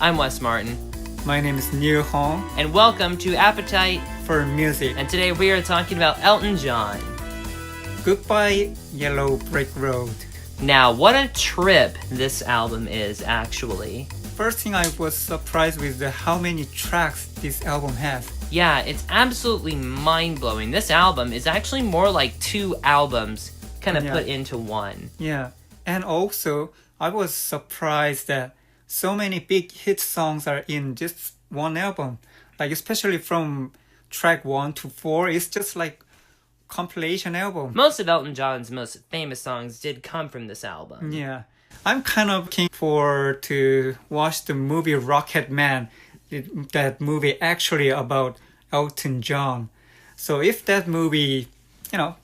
I'm Wes Martin. My name is Neil Hong. And welcome to Appetite for Music. And today we are talking about Elton John. Goodbye, Yellow Brick Road. Now, what a trip this album is, actually. First thing, I was surprised with how many tracks this album has. Yeah, it's absolutely mind-blowing. This album is actually more like two albums kind of put into one. Yeah, and also, I was surprised that so many big hit songs are in just one album. Like, especially from track 1 to 4, it's just like compilation album. Most of Elton John's most famous songs did come from this album. Yeah. I'm kind of looking forward to watch the movie Rocketman. That movie actually about Elton John. So if that movie,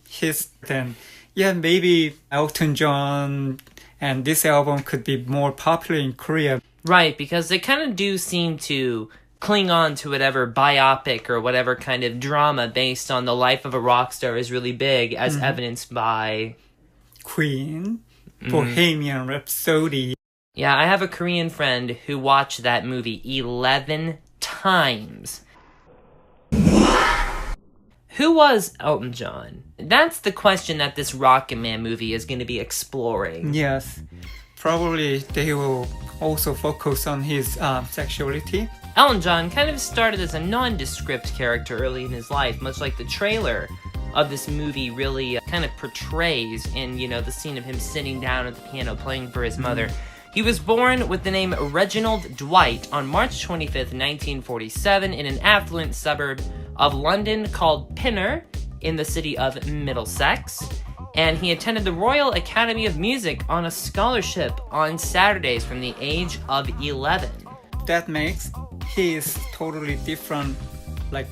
hits, then maybe Elton John and this album could be more popular in Korea. Right, because they kind of do seem to cling on to whatever biopic or whatever kind of drama based on the life of a rock star is really big, as evidenced by Queen, Bohemian Rhapsody. Yeah, I have a Korean friend who watched that movie 11 times. Who was Elton John? That's the question that this Rocketman movie is going to be exploring. Yes. Probably they will also focus on his sexuality. Elton John kind of started as a nondescript character early in his life, much like the trailer of this movie really kind of portrays in, the scene of him sitting down at the piano playing for his mother. He was born with the name Reginald Dwight on March 25th, 1947 in an affluent suburb of London called Pinner in the city of Middlesex. And he attended the Royal Academy of Music on a scholarship on Saturdays from the age of 11. That makes he is totally different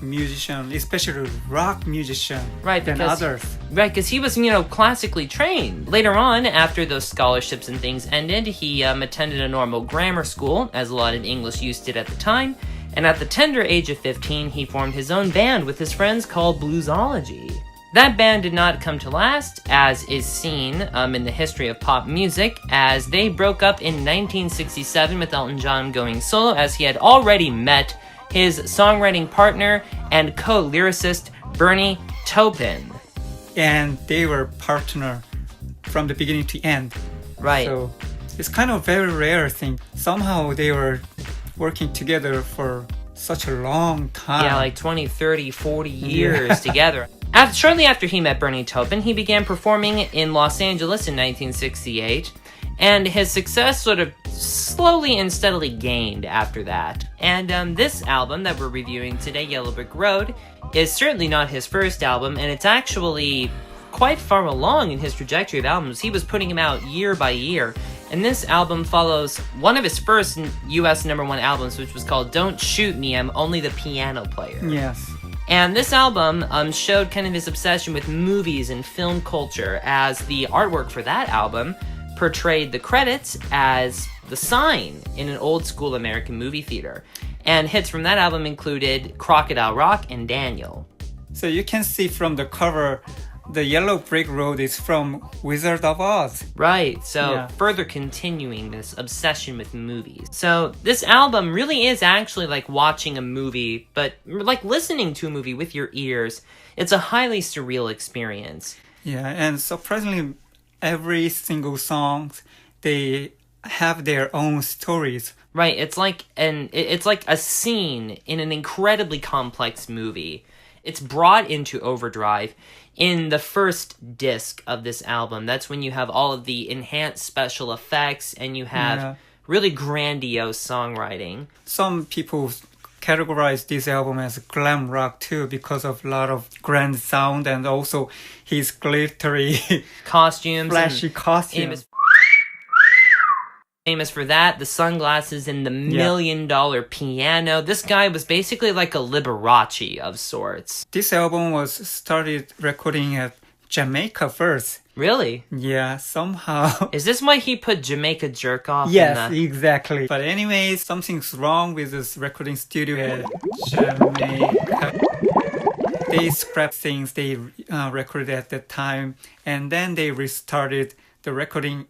musician, especially rock musician, than others. Right, because he was, classically trained. Later on, after those scholarships and things ended, he attended a normal grammar school, as a lot of English youth did at the time. And at the tender age of 15, he formed his own band with his friends called Bluesology. That band did not come to last, as is seen in the history of pop music, as they broke up in 1967 with Elton John going solo, as he had already met his songwriting partner and co-lyricist Bernie Taupin. And they were partner from the beginning to end. Right. So it's kind of very rare thing. Somehow they were working together for such a long time. Yeah, 20, 30, 40 years together. Shortly after he met Bernie Taupin, he began performing in Los Angeles in 1968. And his success sort of slowly and steadily gained after that. And this album that we're reviewing today, Yellow Brick Road, is certainly not his first album, and it's actually quite far along in his trajectory of albums. He was putting them out year by year, and this album follows one of his first US #1 albums, which was called Don't Shoot Me, I'm Only the Piano Player. Yes. And this album showed kind of his obsession with movies and film culture, as the artwork for that album portrayed the credits as the sign in an old-school American movie theater. And hits from that album included Crocodile Rock and Daniel. So you can see from the cover, the Yellow Brick Road is from Wizard of Oz. Right, so further continuing this obsession with movies. So this album really is actually like watching a movie, but like listening to a movie with your ears. It's a highly surreal experience. Yeah, and surprisingly, every single song, they have their own stories. Right, it's like a scene in an incredibly complex movie. It's brought into overdrive in the first disc of this album. That's when you have all of the enhanced special effects and you have really grandiose songwriting. Some people categorize this album as glam rock too because of a lot of grand sound and also his glittery costumes, flashy costumes. Famous for that, the sunglasses and the $1 million piano. This guy was basically like a Liberace of sorts. This album was started recording at Jamaica first. Really? Yeah, somehow. Is this why he put Jamaica Jerk Off? Yes, exactly. But anyway, something's wrong with this recording studio at Jamaica. They scrapped things they recorded at that time, and then they restarted the recording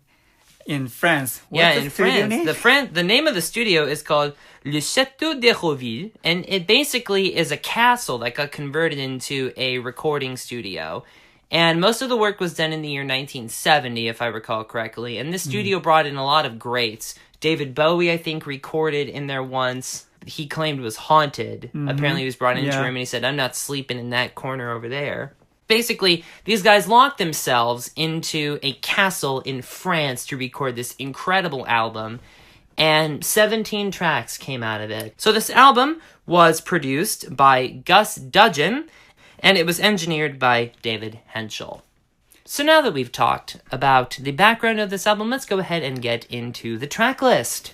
in France. Yeah, What's in the studio France. name? The name of the studio is called Le Château d'Hérouville, and it basically is a castle that got converted into a recording studio. And most of the work was done in the year 1970, if I recall correctly. And this studio brought in a lot of greats. David Bowie, I think, recorded in there once. He claimed was haunted. Apparently he was brought into a room and he said, I'm not sleeping in that corner over there. Basically, these guys locked themselves into a castle in France to record this incredible album, and 17 tracks came out of it. So this album was produced by Gus Dudgeon, and it was engineered by David Henschel. So now that we've talked about the background of this album, let's go ahead and get into the track list.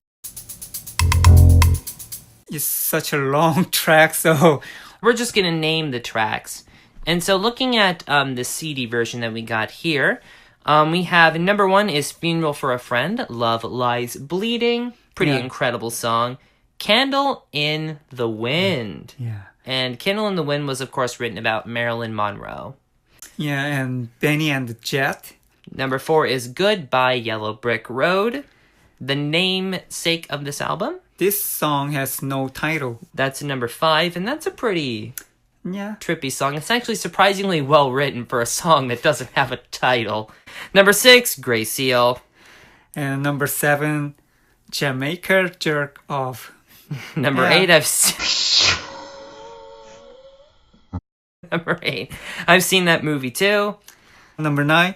It's such a long track, so... We're just going to name the tracks. And so looking at the CD version that we got here, we have number 1 is Funeral for a Friend, Love Lies Bleeding. Pretty incredible song. Candle in the Wind. Yeah. And Candle in the Wind was, of course, written about Marilyn Monroe. Yeah, and Benny and the Jet. Number 4 is Goodbye Yellow Brick Road. The namesake of this album? This song has no title. That's number 5, and that's a pretty... Yeah. trippy song. It's actually surprisingly well written for a song that doesn't have a title. Number 6, Grey Seal. And number 7, Jamaica Jerk Off. Number 8, Number 8, I've seen that movie too. Number 9,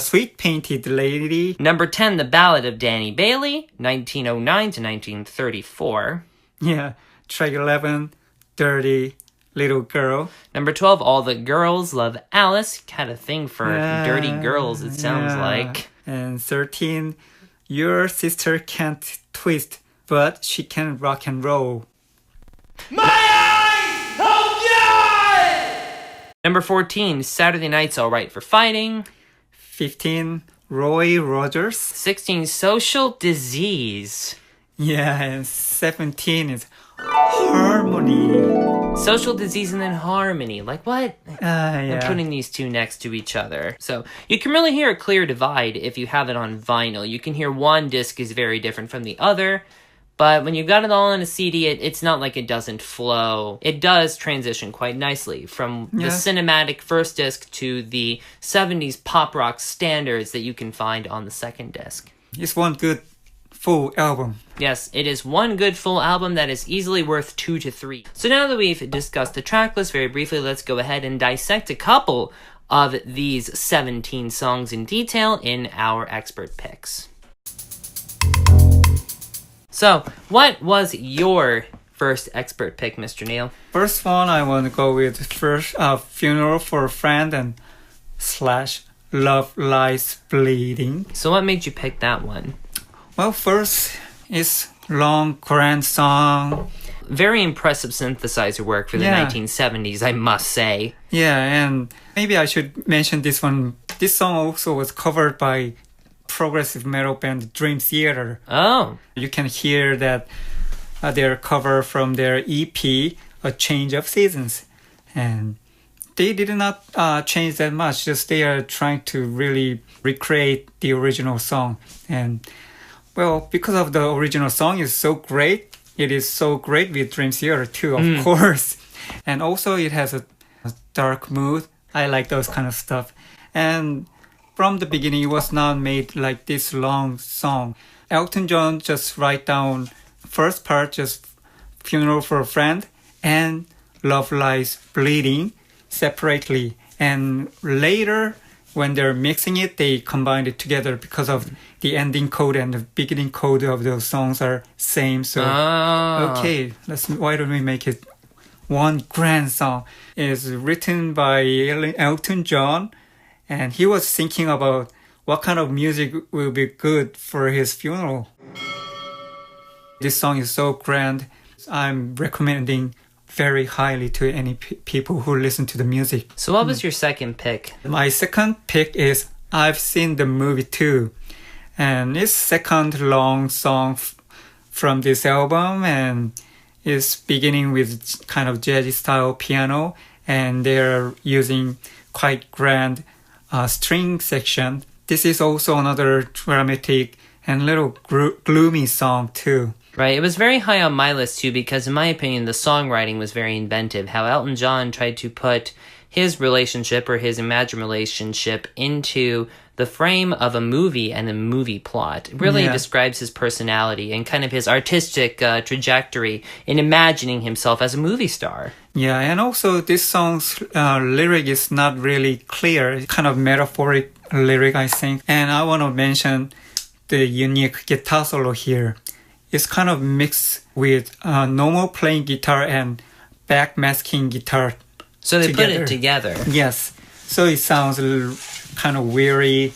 Sweet Painted Lady. Number 10, The Ballad of Danny Bailey, 1909 to 1934. Yeah. Track 11, Dirty Little Girl. Number 12, All the Girls Love Alice. Had a thing for dirty girls, it sounds like. And 13, Your Sister Can't Twist, but She Can Rock and Roll. My eyes! Oh God! Number 14, Saturday Night's Alright for Fighting. 15, Roy Rogers. 16, Social Disease. Yeah, and 17 is Harmony. Social Disease and then Harmony. Like, what? Yeah. I'm putting these two next to each other. So you can really hear a clear divide if you have it on vinyl. You can hear one disc is very different from the other, but when you've got it all on a CD, it's not like it doesn't flow. It does transition quite nicely from the cinematic first disc to the 70s pop rock standards that you can find on the second disc. It's one good full album. Yes, it is one good full album that is easily worth 2 to 3. So now that we've discussed the track list very briefly, let's go ahead and dissect a couple of these 17 songs in detail in our expert picks. So, what was your first expert pick, Mr. Neil? First one, I want to go with Funeral for a Friend and / Love Lies Bleeding. So what made you pick that one? Well, first is long, grand song. Very impressive synthesizer work for the 1970s, I must say. Yeah, and maybe I should mention this one. This song also was covered by progressive metal band Dream Theater. Oh. You can hear that their cover from their EP, A Change of Seasons. And they did not change that much, just they are trying to really recreate the original song. And well, because of the original song is so great, it is so great with Dream Theater too, of course. And also it has a dark mood. I like those kind of stuff. And from the beginning, it was not made like this long song. Elton John just write down first part, just Funeral for a Friend and Love Lies Bleeding separately. And later, when they're mixing it, they combined it together because of the ending code and the beginning code of those songs are same. So, okay, why don't we make it one grand song? It's written by Elton John, and he was thinking about what kind of music will be good for his funeral. This song is so grand. I'm recommending very highly to any people who listen to the music. So what was your second pick? My second pick is I've Seen the Movie Too. And it's second long song from this album, and it's beginning with kind of jazzy style piano, and they're using quite grand string section this is also another dramatic and little gloomy song too. Right, it was very high on my list too because in my opinion the songwriting was very inventive. How Elton John tried to put his relationship or his imagined relationship into the frame of a movie and a movie plot. It really describes his personality and kind of his artistic trajectory in imagining himself as a movie star. Yeah, and also this song's lyric is not really clear. It's kind of metaphoric lyric, I think. And I want to mention the unique guitar solo here. It's kind of mixed with normal playing guitar and backmasking guitar. So they put it together. Yes. So it sounds kind of weary,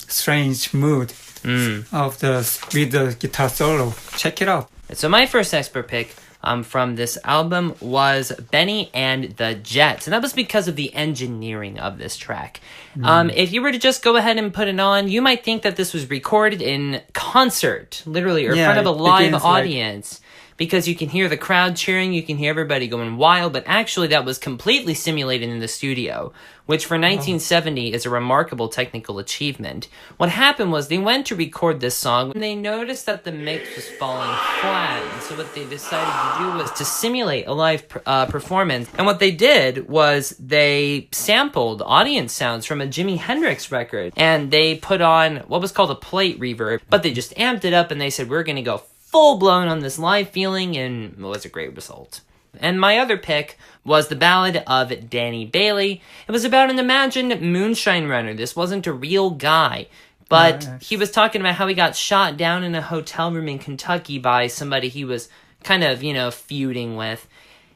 strange mood with the guitar solo. Check it out. So my first expert pick from this album was Benny and the Jets. And that was because of the engineering of this track. If you were to just go ahead and put it on, you might think that this was recorded in concert, literally, or in front of a live audience. Because you can hear the crowd cheering, you can hear everybody going wild, but actually that was completely simulated in the studio, which for 1970 is a remarkable technical achievement. What happened was they went to record this song, and they noticed that the mix was falling flat, and so what they decided to do was to simulate a live performance, and what they did was they sampled audience sounds from a Jimi Hendrix record, and they put on what was called a plate reverb, but they just amped it up, and they said, we're going to go full-blown on this live feeling, and it was a great result. And my other pick was the Ballad of Danny Bailey. It was about an imagined moonshine runner. This wasn't a real guy, but he was talking about how he got shot down in a hotel room in Kentucky by somebody he was kind of, feuding with.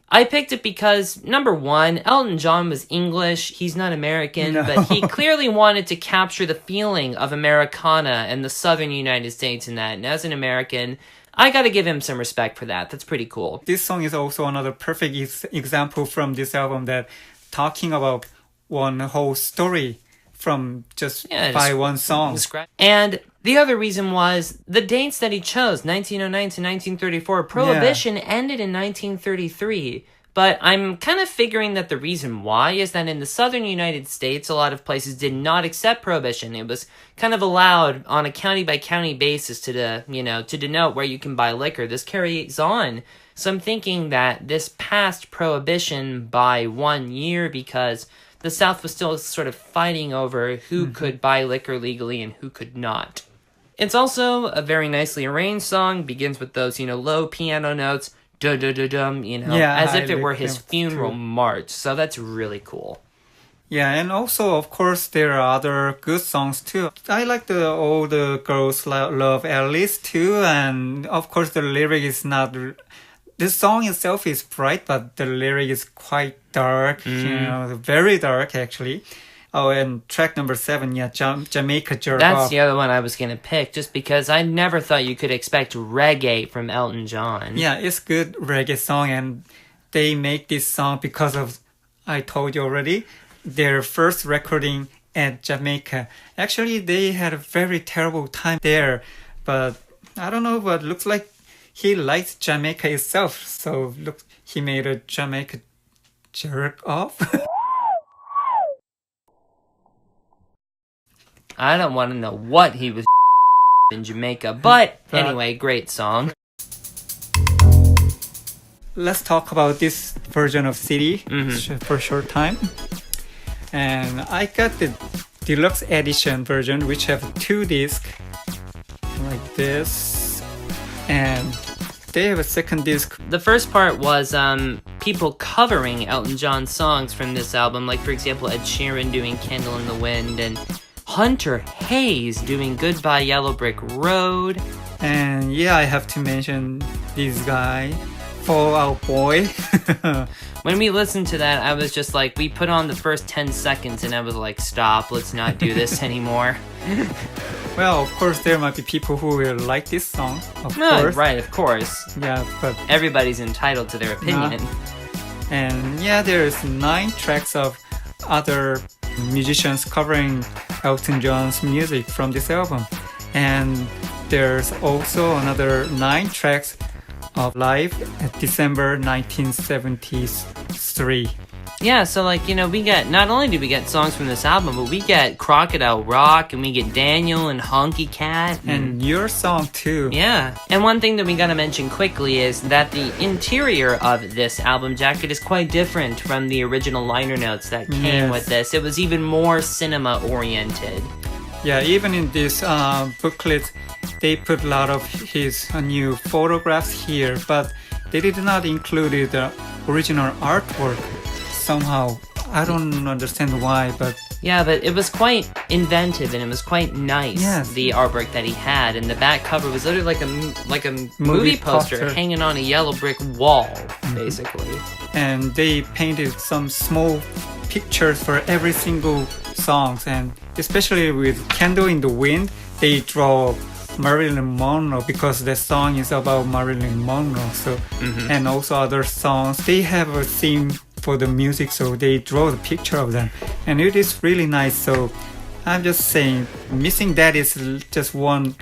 I picked it because, number one, Elton John was English. He's not American, but he clearly wanted to capture the feeling of Americana and the southern United States in that. And as an American, I gotta give him some respect for that. That's pretty cool. This song is also another perfect example from this album that talking about one whole story from just by one song. And the other reason was the dates that he chose, 1909 to 1934. Prohibition ended in 1933. But I'm kind of figuring that the reason why is that in the southern United States, a lot of places did not accept prohibition. It was kind of allowed on a county-by-county basis to denote where you can buy liquor. This carries on. So I'm thinking that this passed prohibition by 1 year because the South was still sort of fighting over who could buy liquor legally and who could not. It's also a very nicely arranged song, begins with those, low piano notes, dum, as if it were his funeral march. So that's really cool. Yeah, and also, of course, there are other good songs too. I like All the Girls Love Alice too, and of course the lyric is not... The song itself is bright, but the lyric is quite dark, very dark actually. Oh, and track number 7, Jamaica Jerk That's Off. the other one I was going to pick, just because I never thought you could expect reggae from Elton John. Yeah, it's good reggae song, and they make this song because of, I told you already, their first recording at Jamaica. Actually, they had a very terrible time there, but I don't know, but looks like he liked Jamaica itself, so look, he made a Jamaica Jerk Off. I don't want to know what he was in Jamaica, but anyway, great song. Let's talk about this version of CD for a short time. And I got the Deluxe Edition version, which have 2 discs, like this, and they have a second disc. The first part was people covering Elton John songs from this album, like for example Ed Sheeran doing Candle in the Wind, and Hunter Hayes doing Goodbye Yellow Brick Road. And I have to mention this guy, Fall Out Boy. When we listened to that, I was just like, we put on the first 10 seconds and I was like, stop, let's not do this anymore. Well, of course, there might be people who will like this song, of course. Right, of course. Yeah, but... everybody's entitled to their opinion. And there's 9 tracks of other musicians covering Elton John's music from this album. And there's also another 9 tracks of live at December 1973. Yeah, so like, we get, not only do we get songs from this album, but we get Crocodile Rock, and we get Daniel and Honky Cat. And your song too. Yeah. And one thing that we gotta mention quickly is that the interior of this album jacket is quite different from the original liner notes that came with this. It was even more cinema oriented. Yeah, even in this booklet, they put a lot of his new photographs here, but they did not include the original artwork. Somehow, I don't understand why, but yeah, but it was quite inventive and it was quite nice. Yes. The artwork that he had, and the back cover was literally like a movie poster hanging on a yellow brick wall, basically. And they painted some small pictures for every single songs, and especially with Candle in the Wind, they draw Marilyn Monroe because the song is about Marilyn Monroe. So, and also other songs, they have a theme for the music, so they draw the picture of them, and it is really nice. So I'm just saying, missing that is just one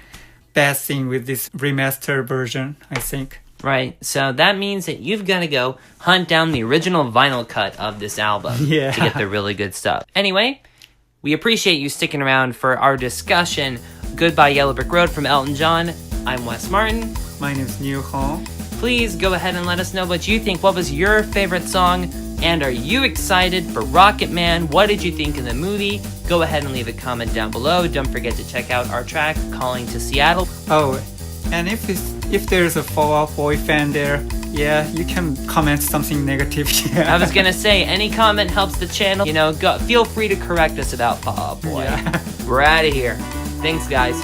bad thing with this remastered version, I think. Right, so that means that you've got to go hunt down the original vinyl cut of this album to get the really good stuff. Anyway, we appreciate you sticking around for our discussion. Goodbye Yellow Brick Road from Elton John. I'm Wes Martin. My name is New Hong. Please go ahead and let us know what you think. What was your favorite song? And are you excited for Rocketman? What did you think of the movie? Go ahead and leave a comment down below. Don't forget to check out our track, Calling to Seattle. Oh, and if there's a Fall Out Boy fan there, yeah, you can comment something negative. I was gonna say, any comment helps the channel. Feel free to correct us about Fall Out Boy. Yeah. We're out of here. Thanks, guys.